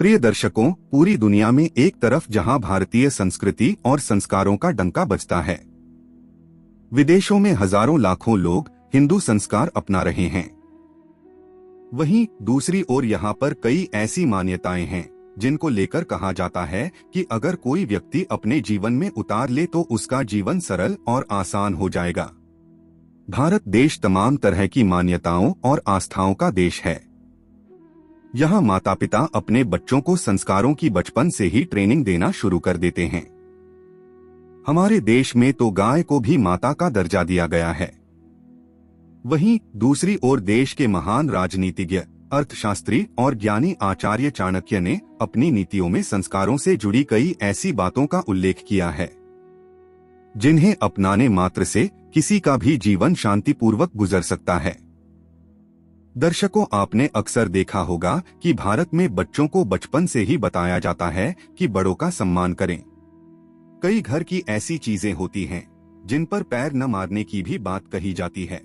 प्रिय दर्शकों, पूरी दुनिया में एक तरफ जहां भारतीय संस्कृति और संस्कारों का डंका बजता है, विदेशों में हजारों लाखों लोग हिंदू संस्कार अपना रहे हैं। वहीं दूसरी ओर यहां पर कई ऐसी मान्यताएं हैं जिनको लेकर कहा जाता है कि अगर कोई व्यक्ति अपने जीवन में उतार ले तो उसका जीवन सरल और आसान हो जाएगा। भारत देश तमाम तरह की मान्यताओं और आस्थाओं का देश है। यहाँ माता पिता अपने बच्चों को संस्कारों की बचपन से ही ट्रेनिंग देना शुरू कर देते हैं। हमारे देश में तो गाय को भी माता का दर्जा दिया गया है। वहीं दूसरी ओर देश के महान राजनीतिज्ञ, अर्थशास्त्री और ज्ञानी आचार्य चाणक्य ने अपनी नीतियों में संस्कारों से जुड़ी कई ऐसी बातों का उल्लेख किया है जिन्हें अपनाने मात्र से किसी का भी जीवन शांतिपूर्वक गुजर सकता है। दर्शकों, आपने अक्सर देखा होगा कि भारत में बच्चों को बचपन से ही बताया जाता है कि बड़ों का सम्मान करें। कई घर की ऐसी चीजें होती हैं जिन पर पैर न मारने की भी बात कही जाती है।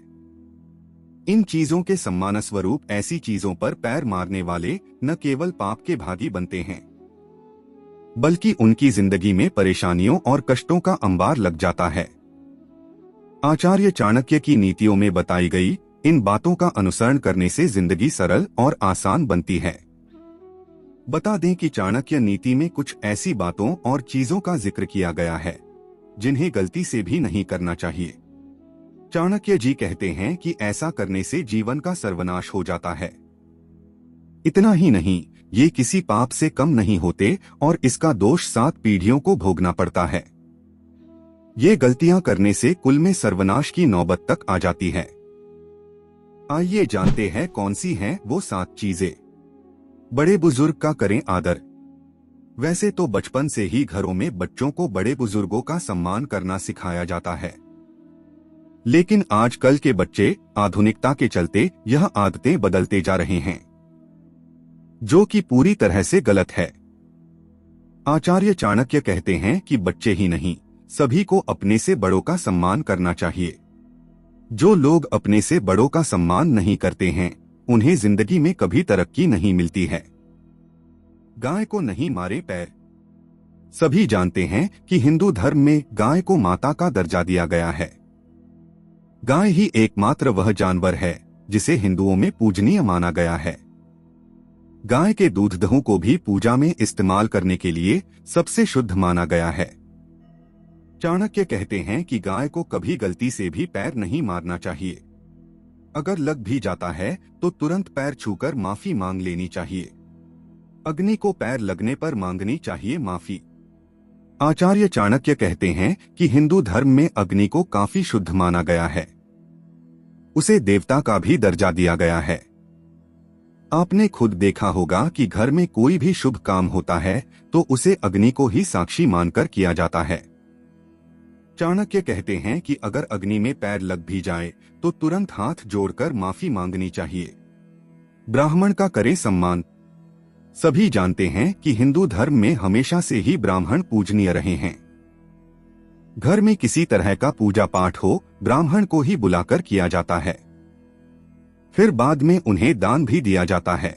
इन चीजों के सम्मान स्वरूप ऐसी चीजों पर पैर मारने वाले न केवल पाप के भागी बनते हैं, बल्कि उनकी जिंदगी में परेशानियों और कष्टों का अंबार लग जाता है। आचार्य चाणक्य की नीतियों में बताई गई इन बातों का अनुसरण करने से जिंदगी सरल और आसान बनती है। बता दें कि चाणक्य नीति में कुछ ऐसी बातों और चीजों का जिक्र किया गया है जिन्हें गलती से भी नहीं करना चाहिए। चाणक्य जी कहते हैं कि ऐसा करने से जीवन का सर्वनाश हो जाता है। इतना ही नहीं, ये किसी पाप से कम नहीं होते और इसका दोष 7 पीढ़ियों को भोगना पड़ता है। ये गलतियां करने से कुल में सर्वनाश की नौबत तक आ जाती है। आइए जानते हैं कौन सी हैं वो 7 चीजें। बड़े बुजुर्ग का करें आदर। वैसे तो बचपन से ही घरों में बच्चों को बड़े बुजुर्गों का सम्मान करना सिखाया जाता है, लेकिन आजकल के बच्चे आधुनिकता के चलते यह आदतें बदलते जा रहे हैं, जो कि पूरी तरह से गलत है। आचार्य चाणक्य कहते हैं कि बच्चे ही नहीं, सभी को अपने से बड़ों का सम्मान करना चाहिए। जो लोग अपने से बड़ों का सम्मान नहीं करते हैं, उन्हें जिंदगी में कभी तरक्की नहीं मिलती है। गाय को नहीं मारे पैर। सभी जानते हैं कि हिंदू धर्म में गाय को माता का दर्जा दिया गया है। गाय ही एकमात्र वह जानवर है जिसे हिंदुओं में पूजनीय माना गया है। गाय के दूध दही को भी पूजा में इस्तेमाल करने के लिए सबसे शुद्ध माना गया है। चाणक्य कहते हैं कि गाय को कभी गलती से भी पैर नहीं मारना चाहिए। अगर लग भी जाता है तो तुरंत पैर छूकर माफी मांग लेनी चाहिए। अग्नि को पैर लगने पर मांगनी चाहिए माफी। आचार्य चाणक्य कहते हैं कि हिंदू धर्म में अग्नि को काफी शुद्ध माना गया है। उसे देवता का भी दर्जा दिया गया है। आपने खुद देखा होगा कि घर में कोई भी शुभ काम होता है तो उसे अग्नि को ही साक्षी मानकर किया जाता है। चाणक्य कहते हैं कि अगर अग्नि में पैर लग भी जाए तो तुरंत हाथ जोड़कर माफी मांगनी चाहिए। ब्राह्मण का करें सम्मान। सभी जानते हैं कि हिंदू धर्म में हमेशा से ही ब्राह्मण पूजनीय रहे हैं। घर में किसी तरह का पूजा पाठ हो, ब्राह्मण को ही बुलाकर किया जाता है, फिर बाद में उन्हें दान भी दिया जाता है।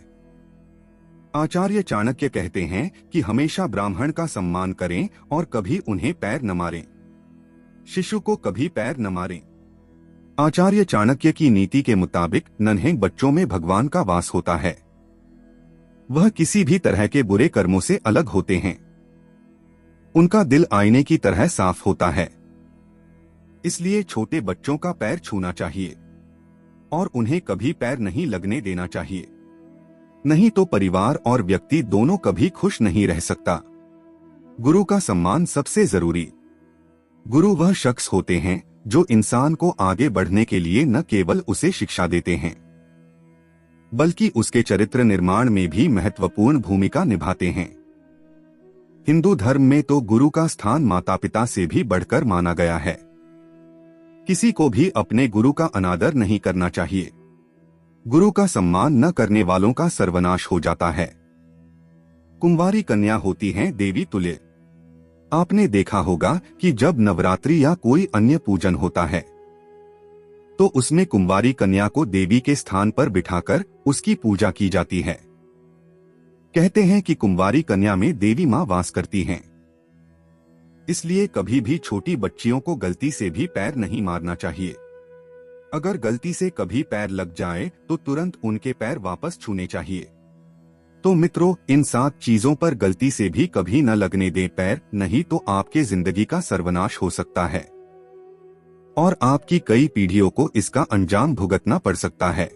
आचार्य चाणक्य कहते हैं कि हमेशा ब्राह्मण का सम्मान करें और कभी उन्हें पैर न मारें। शिशु को कभी पैर न मारें। आचार्य चाणक्य की नीति के मुताबिक नन्हे बच्चों में भगवान का वास होता है। वह किसी भी तरह के बुरे कर्मों से अलग होते हैं। उनका दिल आईने की तरह साफ होता है। इसलिए छोटे बच्चों का पैर छूना चाहिए और उन्हें कभी पैर नहीं लगने देना चाहिए। नहीं तो परिवार और व्यक्ति दोनों कभी खुश नहीं रह सकता। गुरु का सम्मान सबसे जरूरी। गुरु वह शख्स होते हैं जो इंसान को आगे बढ़ने के लिए न केवल उसे शिक्षा देते हैं, बल्कि उसके चरित्र निर्माण में भी महत्वपूर्ण भूमिका निभाते हैं। हिंदू धर्म में तो गुरु का स्थान माता पिता से भी बढ़कर माना गया है। किसी को भी अपने गुरु का अनादर नहीं करना चाहिए। गुरु का सम्मान न करने वालों का सर्वनाश हो जाता है। कुंवारी कन्या होती हैं देवी तुल्य। आपने देखा होगा कि जब नवरात्रि या कोई अन्य पूजन होता है तो उसमें कुंवारी कन्या को देवी के स्थान पर बिठाकर उसकी पूजा की जाती है। कहते हैं कि कुंवारी कन्या में देवी माँ वास करती हैं। इसलिए कभी भी छोटी बच्चियों को गलती से भी पैर नहीं मारना चाहिए। अगर गलती से कभी पैर लग जाए तो तुरंत उनके पैर वापस छूने चाहिए। तो मित्रों, इन 7 चीजों पर गलती से भी कभी न लगने दें पैर, नहीं तो आपके जिंदगी का सर्वनाश हो सकता है और आपकी कई पीढ़ियों को इसका अंजाम भुगतना पड़ सकता है।